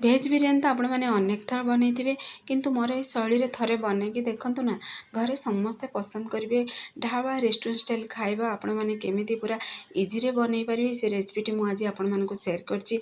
Veg biryani ତ ଆପଣମାନେ ଅନେକ ଥର ବନେଇଥିବେ, କିନ୍ତୁ ମୋର ଏଇ ଶୈଳୀରେ ଥରେ ବନେଇକି ଦେଖନ୍ତୁ ନା, ଘରେ ସମସ୍ତେ ପସନ୍ଦ କରିବେ। ଢାବା ରେଷ୍ଟୁରାଣ୍ଟ ଷ୍ଟାଇଲ୍ ଖାଇବା ଆପଣମାନେ କେମିତି ପୁରା ଇଜିରେ ବନେଇ ପାରିବେ, ସେ ରେସିପିଟି ମୁଁ ଆଜି ଆପଣମାନଙ୍କୁ ସେୟାର କରିଛି।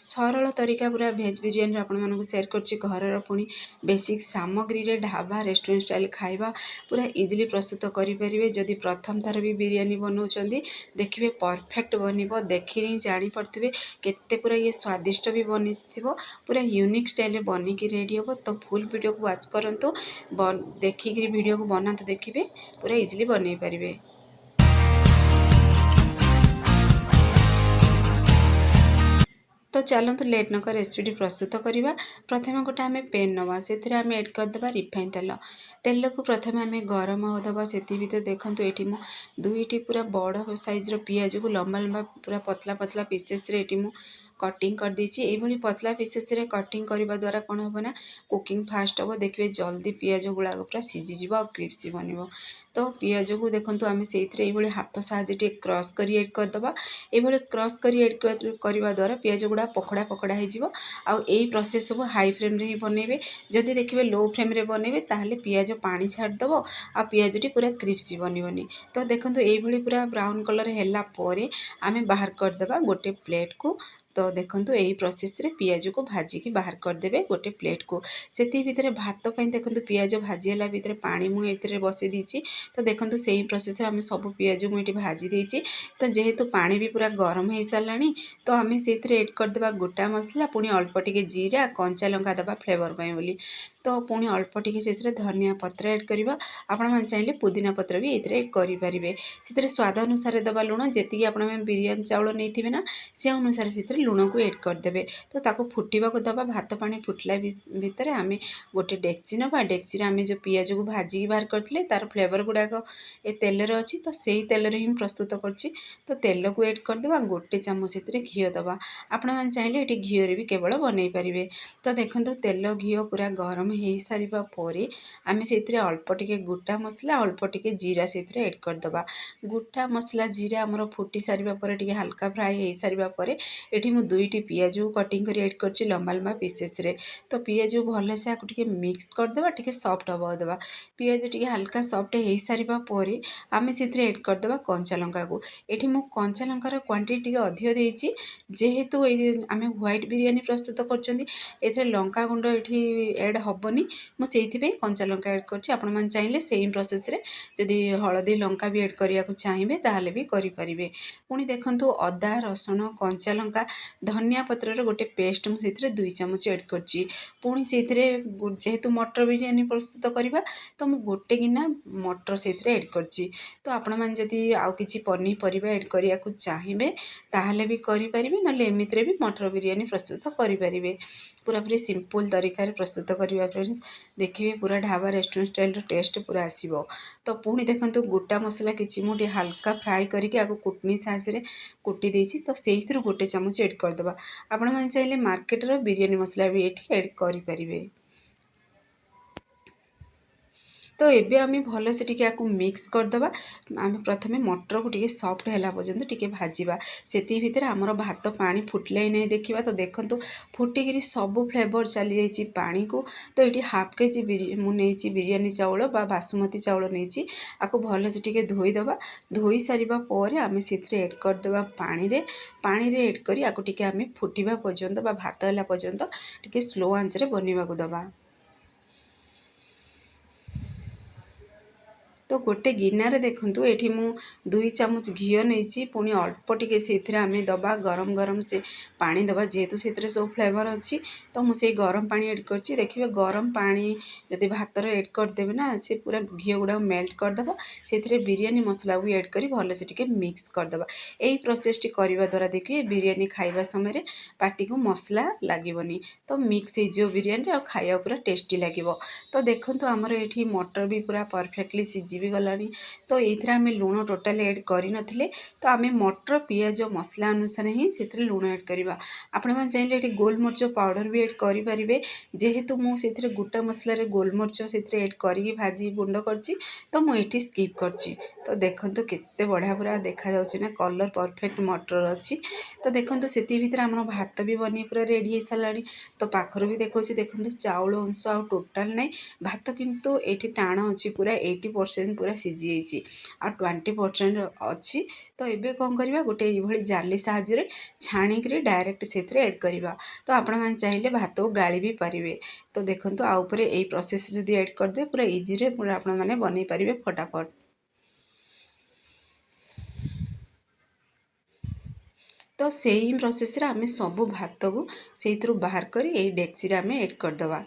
ସରଳ ତରିକା ପୁରା ଭେଜ୍ ବିରିୟାନୀର ଆପଣମାନଙ୍କୁ ସେୟାର କରିଛି। ଘରର ପୁଣି ବେସିକ୍ ସାମଗ୍ରୀରେ ଢାବା ରେଷ୍ଟୁରାଣ୍ଟ ଷ୍ଟାଇଲ୍ ଖାଇବା ପୁରା ଇଜିଲି ପ୍ରସ୍ତୁତ କରିପାରିବେ। ଯଦି ପ୍ରଥମ ଥର ବି ବିରିୟାନୀ ବନାଉଛନ୍ତି, ଦେଖିବେ ପରଫେକ୍ଟ ବନିବ। ଦେଖିନି ଜାଣିପାରୁଥିବେ କେତେ ପୁରା ଇଏ ସ୍ୱାଦିଷ୍ଟ ବି ବନିଥିବ। पूरा यूनिक स्टाइल बनिकी रेडी हम। तो फुल वीडियो को वाच करंतु, देखिक वीडियो को बनाते देखिए पूरा इजिली बनई पारे। तो चलतु लेट नक रेसिपी प्रस्तुत करवा। प्रथम गोटे आम पेन नवा, से आम एड करदे रिफाइन तेल। तेल को प्रथम आम गरम होदबा। से भर देखूँ ये दुईटी पूरा बड़ साइज्र पिज को लंबा लंबा पूरा पतला पतला पीसेस कटिंग कर देछि। एभली पतला पीसेस रे कटिंग करने द्वारा कौन हम ना, कुकिंग फास्ट हम। देखिए जल्दी पिज गुड़ा पूरा सीझीज और क्रिप्सी बन। तो पिज को देखूँ आम से हाथ साहय क्रश कर एड करदे। ये क्रश कर एड करने द्वारा पिज गुड़ा पकड़ा पकड़ा हो। प्रोसेस सब हाई फ्लेम रे ही बनइबे। जदि देखिए लो फ्लेम रे बनइबे ताहले पिज पानी छाड़देव आ पिजटी पूरा क्रिप्सी बननी। तो देखो ये पूरा ब्राउन कलर है आम बाहर करदे गोटे प्लेट को। तो देखो यही प्रोसेस रे पिज को भाजिकी बाहर करदे गोटे प्लेट को। से भितर भात देखो पिज भाजीला भितर पानी मुझे बसई देती। तो देखो से प्रोसेस आम सब पिज मुझे भाजी देती। तो जेहेतु पानी भी पूरा गरम हो सारा, तो आम से एड करदे गोटा मसला, पुणी अल्प टिके जीरा कंचा लंका दबा फ्लेवर पाई बोली। तो पुणी अल्प टिके से धनिया पत्र एड करवा। आपण चाहिए पुदीना पत्र भी ये एड करेंगे। से स्वाद अनुसार दबा लुण जी आप बिरियानी चाउल नहीं ना, से अनुसार से लुण को एड करदे। तो ताको फुटवा को दबा। भात पानी फुटला भितर आम गोटे डेक्ची नवा। डेक्ची आम जो पिज को भाजिकी बाहर करते तार फ्लेवर गुड़ाक ए तेलर अच्छी। तो से तेलर ही प्रस्तुत करछि। तो तेल को एड करदे गोटे चामच से घी दबा। आपण मैंने चाहिए ये घीरे भी केवल बनई पारे। तो देखो तेल घी पूरा गरम हो सारा पर आम से अल्प टिके गोटा मसला अल्प टिके जीरा से एड करदे। गोटा मसला जीरा आमर फुटी सारा पर हल्का फ्राए हो सारा पर ये मुझे दुईटी पिज को कटिंग कर एड कर लंबा लंबा पीसेस रे। तो पिज को भलसे आपको टिके मिक्स करदे टिके सॉफ्ट हवा देवा। पिज टिके हल्का सॉफ्ट हो सारा पर आम से एड करदे कंचा लंका को। ये मुझे कंचा लंकार क्वांटिटी अधिक देती, जेहेतु आम व्हाइट बिरियानी प्रस्तुत कर लंका गुंड ये एड हेनी। मुझे कंचा लंका एड कर चाहिए से प्रोसेस रे जदि हलदी लंका भी एड करने को चाहिए ताहले भी करें। पुणी देखो अदा रसुण कंचा लंका धनिया पत्र गोटे पेस्ट मुझे 2 चामच एड करची। पुणी से जेहेतु मटर बिरियानी प्रस्तुत करवा, तो मुझे गोटे गिना मटर से एड करची। तो आपण मैंने जदि आउ किसी पनीपरिया एड करने को चाहिए ताहले भी करें, ना एमती भी मटर बिरियानी प्रस्तुत करें। पूरा पूरी सिंपल तरीका प्रस्तुत करवा फ्रेंड्स। देखिए पूरा ढाबा रेस्टोरेंट स्टाइल टेस्ट पूरा आसीबो। तो पुणी देखो गोटा मसला किसी मुझे हल्का फ्राए करके कुटनी साहय कुटी देछि। तो से गोटे चामच एड करदे। आपण मैंने चाहिए मार्केटर बिरियानी मसला भी ये एड करें। तो ये आम भल से मिक्स करदे। आम प्रथम मटर को टिके सॉफ्ट है पर्यंत टिके भाजवा। से भितर आमर भात पानी फुटले ही नहीं देखा। तो देखो फुटिकी सब फ्लेवर चली जाइए पानी को। तो ये हाफ केजी मुझे बिरियानी चाउल बा बासुमती चाउल नहीं आपको भल से टिके धोईदबा। धोई सारा पर आम से एड करदे पानी रे एड कर आम फुटवा पर्यंत बा भात है पर्यंत टिके स्लो आंच रे बनवा को दबा। तो गोटे गिनारे देखूँ ये मु 2 चामच घी नहीं, पुणी अल्प टिके से आम दबा गरम गरम से पानी दबा। जेहेतु से सब फ्लेवर अच्छी, तो मुझे गरम पानी एड कर। देखिए गरम पानी जदि भातर एड करदेवे ना, से पूरा घी गुड़ा मेल्ट करदे। से बिरियानी मसला भी एड कर भल से टिके मिक्स करदे। यही प्रोसेस टी करने द्वारा देखिए बिरियानी खाइबा समय पाटी को मसला लगभग। तो मिक्स हो बिरियानी और खाया पूरा टेस्टी लगे। तो देखो आमर ये मटर भी पूरा परफेक्टली सीझ ସିଝି ବି ଗଲାଣି। ତ ଏଇଥିରେ ଆମେ ଲୁଣ ଟୋଟାଲି ଏଡ଼୍ କରିନଥିଲେ। ତ ଆମେ ମଟର ପିଆଜ ମସଲା ଅନୁସାରେ ହିଁ ସେଥିରେ ଲୁଣ ଏଡ଼୍ କରିବା। ଆପଣମାନେ ଚାହିଁଲେ ଏଠି ଗୋଲମରିଚ ପାଉଡ଼ର ବି ଏଡ଼୍ କରିପାରିବେ। ଯେହେତୁ ମୁଁ ସେଥିରେ ଗୋଟା ମସଲାରେ ଗୋଲମରିଚ ସେଥିରେ ଏଡ଼୍ କରିକି ଭାଜି ଗୁଣ୍ଡ କରିଛି, ତ ମୁଁ ଏଠି ସ୍କିପ୍ କରିଛି। ତ ଦେଖନ୍ତୁ କେତେ ବଢ଼ିଆ ପୁରା ଦେଖାଯାଉଛି ନା, କଲର୍ ପରଫେକ୍ଟ ମଟର ଅଛି। ତ ଦେଖନ୍ତୁ ସେଥି ଭିତରେ ଆମର ଭାତ ବି ବନି ପୁରା ରେଡ଼ି ହେଇସାରିଲାଣି। ତ ପାଖରୁ ବି ଦେଖାଉଛି, ଦେଖନ୍ତୁ ଚାଉଳ ଅଂଶ ଆଉ ଟୋଟାଲ୍ ନାହିଁ। ଭାତ କିନ୍ତୁ ଏଇଠି ଟାଣ ଅଛି, ପୁରା 80% ପୁରା ସିଝିଯାଇଛି ଆଉ 20% ଅଛି। ତ ଏବେ କ'ଣ କରିବା, ଗୋଟେ ଏଇଭଳି ଜାଲି ସାହାଯ୍ୟରେ ଛାଣିକିରି ଡାଇରେକ୍ଟ ସେଥିରେ ଏଡ଼୍ କରିବା। ତ ଆପଣମାନେ ଚାହିଁଲେ ଭାତକୁ ଗାଳି ବି ପାରିବେ। ତ ଦେଖନ୍ତୁ ଆଉ ଉପରେ ଏଇ ପ୍ରୋସେସ୍ ଯଦି ଏଡ଼୍ କରିଦେବେ, ପୁରା ଇଜିରେ ପୁରା ଆପଣମାନେ ବନେଇ ପାରିବେ ଫଟାଫଟ। ତ ସେଇ ପ୍ରୋସେସ୍ରେ ଆମେ ସବୁ ଭାତକୁ ସେଇଥିରୁ ବାହାର କରି ଏଇ ଡେକ୍ଚିରେ ଆମେ ଏଡ଼୍ କରିଦେବା।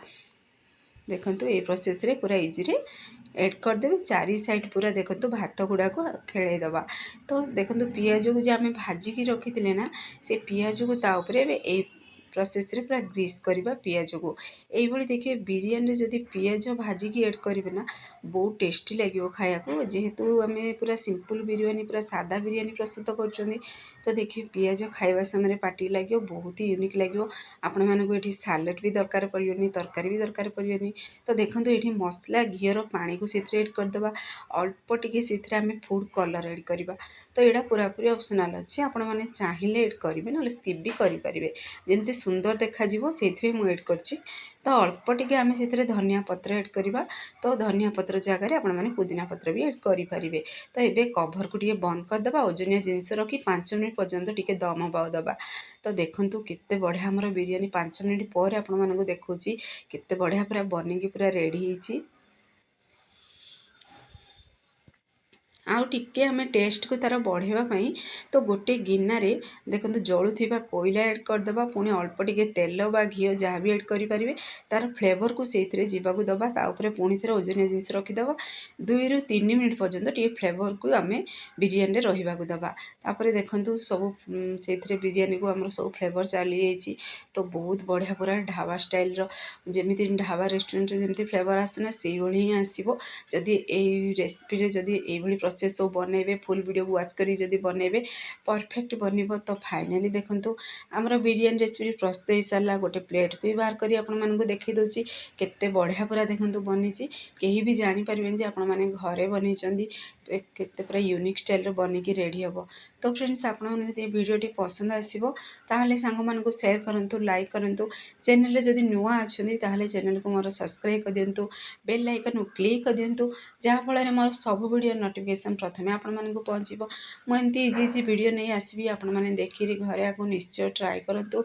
ଦେଖନ୍ତୁ ଏଇ ପ୍ରୋସେସ୍ରେ ପୁରା ଇଜିରେ ଏଡ଼୍ କରିଦେବେ। ଚାରି ସାଇଡ଼୍ ପୁରା ଦେଖନ୍ତୁ ଭାତ ଗୁଡ଼ାକୁ ଖେଳେଇ ଦେବା। ତ ଦେଖନ୍ତୁ ପିଆଜକୁ ଯେ ଆମେ ଭାଜିକି ରଖିଥିଲେ ନା, ସେ ପିଆଜକୁ ତା ଉପରେ ଏବେ ଏଇ ପ୍ରୋସେସ୍ରେ ପୁରା ଗ୍ରୀସ୍ କରିବା ପିଆଜକୁ। ଏଇଭଳି ଦେଖିବେ ବିରିୟାନୀରେ ଯଦି ପିଆଜ ଭାଜିକି ଏଡ଼୍ କରିବେ ନା, ବହୁତ ଟେଷ୍ଟି ଲାଗିବ ଖାଇବାକୁ। ଯେହେତୁ ଆମେ ପୁରା ସିମ୍ପଲ୍ ବିରିୟାନୀ, ପୁରା ସାଧା ବିରିୟାନୀ ପ୍ରସ୍ତୁତ କରୁଛନ୍ତି, ତ ଦେଖିବେ ପିଆଜ ଖାଇବା ସମୟରେ ପାଟିକି ଲାଗିବ, ବହୁତ ହି ୟୁନିକ୍ ଲାଗିବ। ଆପଣମାନଙ୍କୁ ଏଠି ସାଲାଡ଼ ବି ଦରକାର ପଡ଼ିବନି, ତରକାରୀ ବି ଦରକାର ପଡ଼ିବନି। ତ ଦେଖନ୍ତୁ ଏଠି ମସଲା ଘିଅର ପାଣିକୁ ସେଥିରେ ଏଡ଼୍ କରିଦେବା। ଅଳ୍ପ ଟିକେ ସେଥିରେ ଆମେ ଫୁଡ଼୍ କଲର୍ ଏଡ଼୍ କରିବା। ତ ଏଇଟା ପୁରାପୁରି ଅପସନାଲ୍ ଅଛି, ଆପଣମାନେ ଚାହିଁଲେ ଏଡ଼୍ କରିବେ, ନହେଲେ ସ୍କିପ୍ ବି କରିପାରିବେ। ଯେମିତି ସୁନ୍ଦର ଦେଖାଯିବ ସେଇଥିପାଇଁ ମୁଁ ଏଡ଼୍ କରିଛି। ତ ଅଳ୍ପ ଟିକେ ଆମେ ସେଥିରେ ଧନିଆ ପତ୍ର ଏଡ଼୍ କରିବା। ତ ଧନିଆ ପତ୍ର ଜାଗାରେ ଆପଣମାନେ ପୁଦିନା ପତ୍ର ବି ଏଡ଼୍ କରିପାରିବେ। ତ ଏବେ କଭର୍କୁ ଟିକେ ବନ୍ଦ କରିଦେବା, ଓଜନିଆ ଜିନିଷ ରଖି 5 ମିନିଟ୍ ପର୍ଯ୍ୟନ୍ତ ଟିକେ ଦମ୍ ହେବାକୁ ଦେବା। ତ ଦେଖନ୍ତୁ କେତେ ବଢ଼ିଆ ଆମର ବିରିୟାନୀ 5 ମିନିଟ୍ ପରେ ଆପଣମାନଙ୍କୁ ଦେଖାଉଛି କେତେ ବଢ଼ିଆ ପୁରା ବନିକି ପୁରା ରେଡ଼ି ହେଇଛି। ଆଉ ଟିକେ ଆମେ ଟେଷ୍ଟକୁ ତା'ର ବଢ଼ାଇବା ପାଇଁ ତ ଗୋଟେ ଗିନାରେ ଦେଖନ୍ତୁ ଜଳୁଥିବା କୋଇଲା ଏଡ଼୍ କରିଦେବା। ପୁଣି ଅଳ୍ପ ଟିକେ ତେଲ ବା ଘିଅ ଯାହା ବି ଏଡ଼୍ କରିପାରିବେ, ତା'ର ଫ୍ଲେଭରକୁ ସେଇଥିରେ ଯିବାକୁ ଦେବା। ତା ଉପରେ ପୁଣି ଥରେ ଓଜନିଆ ଜିନିଷ ରଖିଦେବା। 2ରୁ 3 ମିନିଟ୍ ପର୍ଯ୍ୟନ୍ତ ଟିକେ ଫ୍ଲେଭରକୁ ଆମେ ବିରିୟାନୀରେ ରହିବାକୁ ଦେବା। ତାପରେ ଦେଖନ୍ତୁ ସବୁ ସେଇଥିରେ ବିରିୟାନୀକୁ ଆମର ସବୁ ଫ୍ଲେଭର ଚାଲିଯାଇଛି। ତ ବହୁତ ବଢ଼ିଆ ପୁରା ଢାବା ଷ୍ଟାଇଲ୍ର, ଯେମିତି ଢାବା ରେଷ୍ଟୁରାଣ୍ଟରେ ଯେମିତି ଫ୍ଲେଭର ଆସେ ନା, ସେଇଭଳି ହିଁ ଆସିବ। ଯଦି ଏଇ ରେସିପିରେ ଯଦି ଏଇଭଳି ପ୍ରୋସେସ୍ ସବୁ ବନେଇବେ, ଫୁଲ୍ ଭିଡ଼ିଓକୁ ୱାଚ୍ କରି ଯଦି ବନେଇବେ, ପରଫେକ୍ଟ ବନିବ। ତ ଫାଇନାଲି ଦେଖନ୍ତୁ ଆମର ବିରିୟାନୀ ରେସିପି ପ୍ରସ୍ତୁତ ହେଇସାରିଲା। ଗୋଟେ ପ୍ଲେଟ୍କୁ ବି ବାହାର କରି ଆପଣମାନଙ୍କୁ ଦେଖାଇ ଦେଉଛି। କେତେ ବଢ଼ିଆ ପୁରା ଦେଖନ୍ତୁ ବନିଛି। କେହି ବି ଜାଣିପାରିବେନି ଯେ ଆପଣମାନେ ଘରେ ବନେଇଛନ୍ତି। କେତେ ପୁରା ୟୁନିକ୍ ଷ୍ଟାଇଲ୍ର ବନିକି ରେଡ଼ି ହେବ। ତ ଫ୍ରେଣ୍ଡସ୍, ଆପଣମାନେ ଯଦି ଏ ଭିଡ଼ିଓଟି ପସନ୍ଦ ଆସିବ, ତାହେଲେ ସାଙ୍ଗମାନଙ୍କୁ ସେୟାର କରନ୍ତୁ, ଲାଇକ୍ କରନ୍ତୁ। ଚ୍ୟାନେଲରେ ଯଦି ନୂଆ ଅଛନ୍ତି, ତାହେଲେ ଚ୍ୟାନେଲକୁ ମୋର ସବସ୍କ୍ରାଇବ୍ କରିଦିଅନ୍ତୁ, ବେଲ୍ ଆଇକନ୍କୁ କ୍ଲିକ୍ କରିଦିଅନ୍ତୁ, ଯାହାଫଳରେ ମୋର ସବୁ ଭିଡ଼ିଓ ନୋଟିଫିକେସନ୍ ପ୍ରଥମେ ଆପଣମାନଙ୍କୁ ପହଞ୍ଚିବ। ମୁଁ ଏମିତି ଇଜି ଇଜି ଭିଡ଼ିଓ ନେଇ ଆସିବି, ଆପଣମାନେ ଦେଖିକି ଘରେ ଆକୁ ନିଶ୍ଚୟ ଟ୍ରାଏ କରନ୍ତୁ।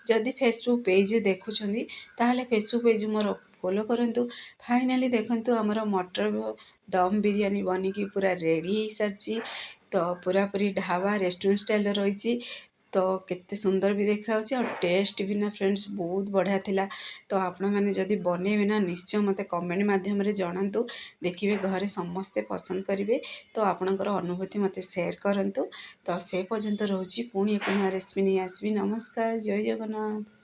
ଯଦି ଫେସବୁକ୍ ପେଜ୍ରେ ଦେଖୁଛନ୍ତି, ତାହେଲେ ଫେସବୁକ୍ ପେଜ୍ ମୋର ଫଲୋ କରନ୍ତୁ। ଫାଇନାଲି ଦେଖନ୍ତୁ ଆମର ମଟର ଦମ୍ ବିରିୟାନୀ ବନିକି ପୁରା ରେଡ଼ି ହେଇସାରିଛି। ତ ପୁରାପୁରି ଢାବା ରେଷ୍ଟୁରାଣ୍ଟ ଷ୍ଟାଇଲ୍ର ରହିଛି। ତ କେତେ ସୁନ୍ଦର ବି ଦେଖାଯାଉଛି, ଆଉ ଟେଷ୍ଟ ବି ନା ଫ୍ରେଣ୍ଡସ୍ ବହୁତ ବଢ଼ିଆ ଥିଲା। ତ ଆପଣମାନେ ଯଦି ବନେଇବେ ନା, ନିଶ୍ଚୟ ମୋତେ କମେଣ୍ଟ ମାଧ୍ୟମରେ ଜଣାନ୍ତୁ। ଦେଖିବେ ଘରେ ସମସ୍ତେ ପସନ୍ଦ କରିବେ। ତ ଆପଣଙ୍କର ଅନୁଭୂତି ମୋତେ ସେୟାର କରନ୍ତୁ। ତ ସେ ପର୍ଯ୍ୟନ୍ତ ରହୁଛି, ପୁଣି ଏକ ନୂଆ ରେସିପି ନେଇ ଆସିବି। ନମସ୍କାର, ଜୟ ଜଗନ୍ନାଥ।